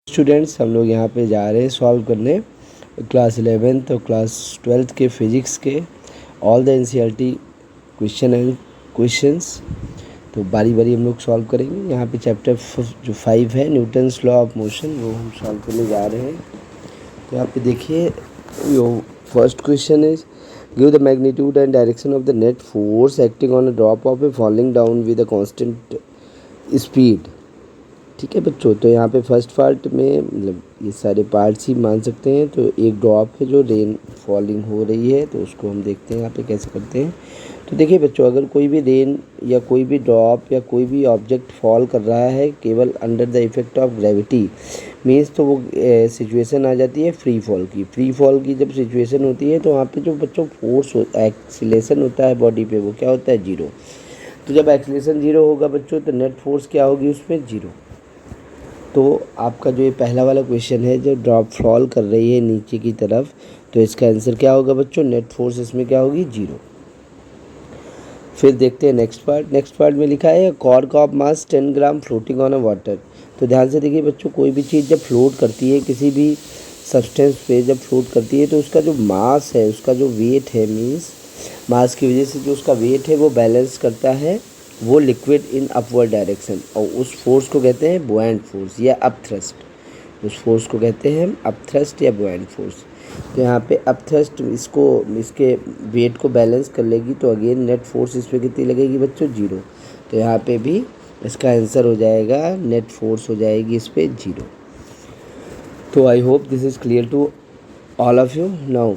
Students, हम लोग यहाँ पे जा रहे हैं सॉल्व करने क्लास 11th और क्लास 12th के फिजिक्स के all the NCERT question and questions. तो बारी बारी हम लोग सॉल्व करेंगे। यहाँ पे चैप्टर जो 5 है न्यूटन्स लॉ ऑफ मोशन, वो हम सॉल्व करने जा रहे हैं। तो यहाँ पे देखिए, यो first question is give the magnitude and direction of the net force acting on a drop of a falling down with a constant speed. ठीक है बच्चों, तो यहाँ पे फर्स्ट पार्ट में मतलब ये सारे पार्ट्स ही मान सकते हैं। तो एक ड्रॉप है जो रेन फॉलिंग हो रही है, तो उसको हम देखते हैं यहाँ पे कैसे करते हैं। तो देखिए बच्चों, अगर कोई भी रेन या कोई भी ड्रॉप या कोई भी ऑब्जेक्ट फॉल कर रहा है केवल under the effect of gravity means, तो वो सिचुएशन आ जाती है फ्री फॉल की। फ्री फॉल की जब सिचुएशन होती है तो वहाँ पे जो बच्चों फोर्स एक्सीलेशन होता है बॉडी पे, वो क्या होता है? जीरो। तो जब एक्सीलेशन जीरो होगा बच्चों, तो नेट फोर्स क्या होगी उसमें? जीरो। तो आपका जो ये पहला वाला क्वेश्चन है, जो ड्रॉप फॉल कर रही है नीचे की तरफ, तो इसका आंसर क्या होगा बच्चों? नेट फोर्स इसमें क्या होगी? जीरो। फिर देखते हैं नेक्स्ट पार्ट। नेक्स्ट पार्ट में लिखा है cork of mass 10 gram floating on a water. तो ध्यान से देखिए बच्चों, कोई भी चीज़ जब फ्लोट करती है, किसी भी सब्सटेंस पे जब फ्लोट करती है, तो उसका जो मास है, उसका जो वेट है, मीन्स मास की वजह से जो उसका वेट है वो बैलेंस करता है वो लिक्विड इन अपवर्ड डायरेक्शन, और उस फोर्स को कहते हैं बुओयंट फोर्स या अपथ्रस्ट। उस फोर्स को कहते हैं हम अपथ्रस्ट या बुओयंट फोर्स। तो यहाँ पे अपथ्रस्ट इसको इसके वेट को बैलेंस कर लेगी, तो अगेन नेट फोर्स इस पर कितनी लगेगी बच्चों? जीरो। तो यहाँ पे भी इसका आंसर हो जाएगा, नेट फोर्स हो जाएगी इस पर जीरो। तो I hope this is clear to all of you. Now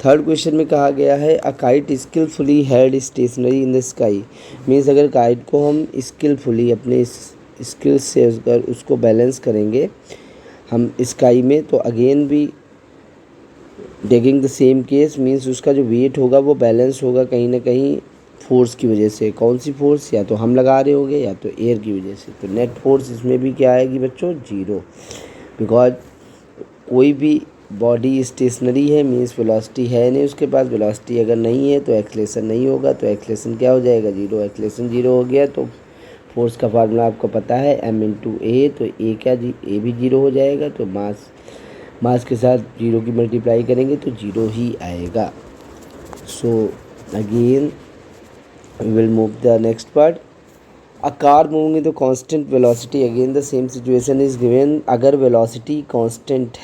third question में कहा गया है a kite skilfully held stationary in the sky. Means अगर काइट को हम स्किलफुली अपने स्किल से उसको बैलेंस करेंगे हम स्काई में, तो अगेन भी taking the same case, means उसका जो वेट होगा वो बैलेंस होगा कहीं ना कहीं फोर्स की वजह से। कौन सी फोर्स? या तो हम लगा रहे होंगे या तो एयर की वजह से। तो नेट फोर्स इसमें भी क्या आएगी बच्चों? जीरो। बिकॉज कोई भी बॉडी स्टेशनरी है, मीन्स वेलोसिटी है नहीं उसके पास। वेलोसिटी अगर नहीं है तो एक्सलेशन नहीं होगा, तो एक्सलेशन क्या हो जाएगा? जीरो। एक्सलेशन जीरो हो गया तो फोर्स का फार्मूला आपको पता है m/a। तो ए क्या ए भी जीरो हो जाएगा। तो मास के साथ जीरो की मल्टीप्लाई करेंगे तो जीरो ही आएगा। So again we will move the next part. A car moving with constant velocity, again the same situation is given. अगर वेलोसिटी कांस्टेंट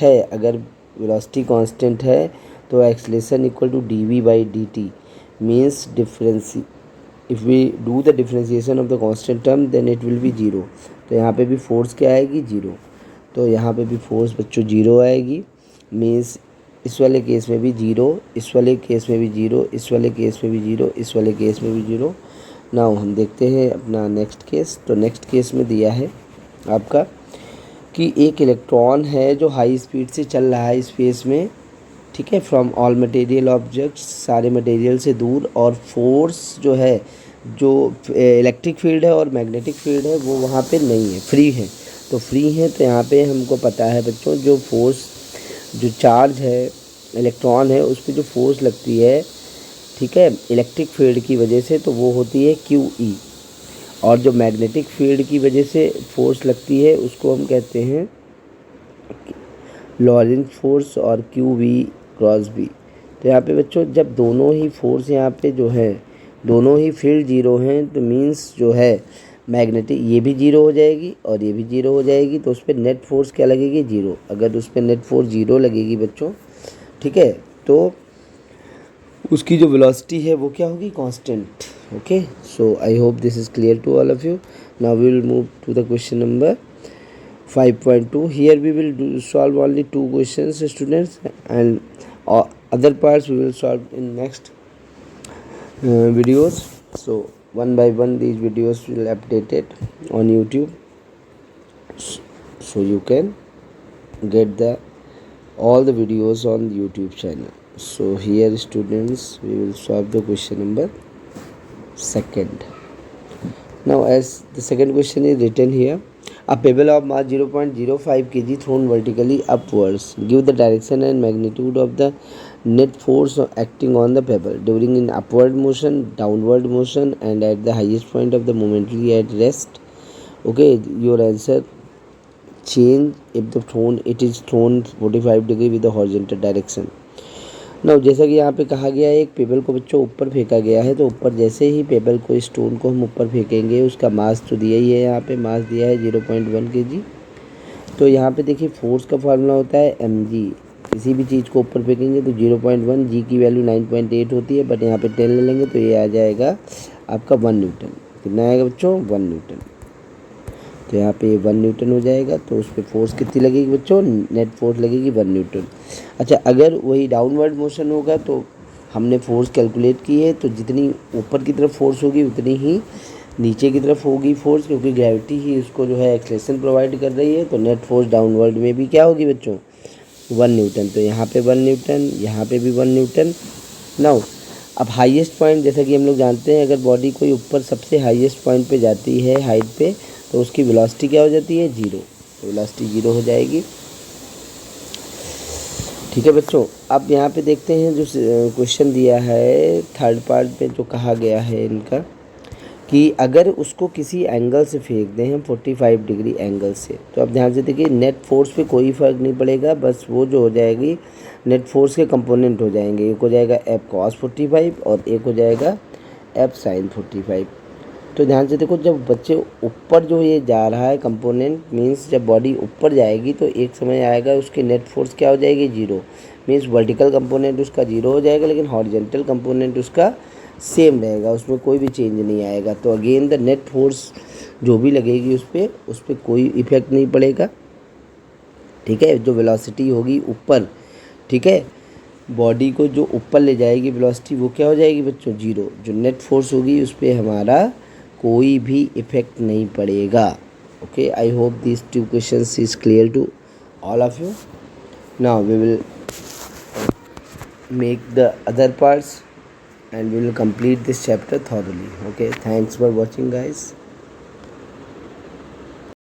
है, तो acceleration equal to dv/dt means difference. If we do the differentiation of the constant term then it will be zero. तो यहाँ पे भी force क्या आएगी? Zero. तो यहाँ पे भी फोर्स बच्चों जीरो आएगी। मीन्स इस वाले केस में भी जीरो, इस वाले केस में भी जीरो, इस वाले केस में भी जीरो, इस वाले केस में भी जीरो। नाउ हम देखते हैं अपना नेक्स्ट केस। तो नेक्स्ट केस में दिया है आपका कि एक इलेक्ट्रॉन है जो हाई स्पीड से चल रहा है स्पेस में, ठीक है, फ्रॉम ऑल मटेरियल ऑब्जेक्ट्स, सारे मटेरियल से दूर, और फोर्स जो है, जो इलेक्ट्रिक फील्ड है और मैग्नेटिक फील्ड है, वो वहाँ पे नहीं है, फ्री है। तो फ्री है, तो यहाँ पे हमको पता है बच्चों, जो फोर्स, जो चार्ज है, इलेक्ट्रॉन है, उस पर जो फोर्स लगती है, ठीक है, इलेक्ट्रिक फील्ड की वजह से, तो वो होती है QE। और जो मैग्नेटिक फील्ड की वजह से फोर्स लगती है उसको हम कहते हैं लॉरेंट फोर्स और QV×B। तो यहाँ पे बच्चों जब दोनों ही फोर्स यहाँ पे जो है, दोनों ही फील्ड जीरो हैं, तो मीन्स जो है मैग्नेटिक ये भी जीरो हो जाएगी और ये भी जीरो हो जाएगी। तो उस पर नेट फोर्स क्या लगेगी? जीरो। अगर उस पर नेट फोर्स जीरो लगेगी बच्चों, ठीक है, तो उसकी जो वेलोसिटी है वो क्या होगी? Constant. Okay, so I hope this is clear to all of you. Now we will move to the question number 5.2. Here we will solve only two questions, students, and other parts we will solve in next videos. So one by one these videos will updated on YouTube, so you can get the all the videos on YouTube channel. So here students, we will solve the question number second. Now as the second question is written here, a pebble of mass 0.05 kg thrown vertically upwards. Give the direction and magnitude of the net force acting on the pebble during in upward motion, downward motion, and at the highest point of the momentary at rest. Okay, your answer change if the thrown it is thrown 45 degree with the horizontal direction. now जैसा कि यहाँ पे कहा गया है एक payable को बच्चों ऊपर फेंका गया है, तो ऊपर जैसे ही पेबल को स्टोन को हम ऊपर फेंकेंगे उसका मास तो दिया ही है, यहाँ पे मास दिया है 0.1 kg। तो यहाँ पे देखिए फोर्स का फार्मूला होता है mg। किसी भी चीज़ को ऊपर फेंकेंगे तो 0.1, जी की वैल्यू 9.8 होती है, बट यहाँ पे 10 ले लेंगे तो ये आ जाएगा आपका 1 न्यूटन। कितना आएगा बच्चों? 1 न्यूटन। तो यहाँ पे 1 न्यूटन हो जाएगा। तो उस पर फोर्स कितनी लगेगी बच्चों? नेट फोर्स लगेगी 1 न्यूटन। अच्छा, अगर वही डाउनवर्ड मोशन होगा तो हमने फोर्स कैलकुलेट की है, तो जितनी ऊपर की तरफ फोर्स होगी उतनी ही नीचे की तरफ होगी फोर्स, क्योंकि ग्रेविटी ही उसको जो है एक्सेलेरेशन प्रोवाइड कर रही है। तो नेट फोर्स डाउनवर्ड में भी क्या होगी बच्चों? 1 न्यूटन। तो यहाँ पे 1 न्यूटन, यहाँ पे भी 1 न्यूटन। नाउ अब हाईएस्ट पॉइंट, जैसा कि हम लोग जानते हैं, अगर बॉडी कोई ऊपर सबसे हाईएस्ट पॉइंट पे जाती है हाइट पे, तो उसकी वेलोसिटी क्या हो जाती है? 0। तो वेलोसिटी 0 हो जाएगी। ठीक है बच्चों, अब यहाँ पे देखते हैं जो क्वेश्चन दिया है थर्ड पार्ट में, जो कहा गया है इनका कि अगर उसको किसी एंगल से फेंक दें हम 45 डिग्री एंगल से, तो अब ध्यान से देखिए नेट फोर्स पे कोई फ़र्क नहीं पड़ेगा, बस वो जो हो जाएगी नेट फोर्स के कंपोनेंट हो जाएंगे। एक हो जाएगा एफ कॉस 45 और एक हो जाएगा एफ साइन 45। तो ध्यान से देखो, जब बच्चे ऊपर जो ये जा रहा है कंपोनेंट, मीन्स जब बॉडी ऊपर जाएगी तो एक समय आएगा उसकी नेट फोर्स क्या हो जाएगी? 0। मीन्स वर्टिकल कंपोनेंट उसका 0 हो जाएगा, लेकिन हॉरिजेंटल कंपोनेंट उसका सेम रहेगा, उसमें कोई भी चेंज नहीं आएगा। तो अगेन द नेट फोर्स जो भी लगेगी उस पर कोई इफेक्ट नहीं पड़ेगा। ठीक है, जो वेलोसिटी होगी ऊपर, ठीक है, बॉडी को जो ऊपर ले जाएगी वेलोसिटी, वो क्या हो जाएगी बच्चों? 0। जो नेट फोर्स होगी उस पर हमारा कोई भी इफेक्ट नहीं पड़ेगा। Okay, I hope this 2 questions is clear to all of you. Now we will make the other parts and we will complete this chapter thoroughly. Okay, thanks for watching guys.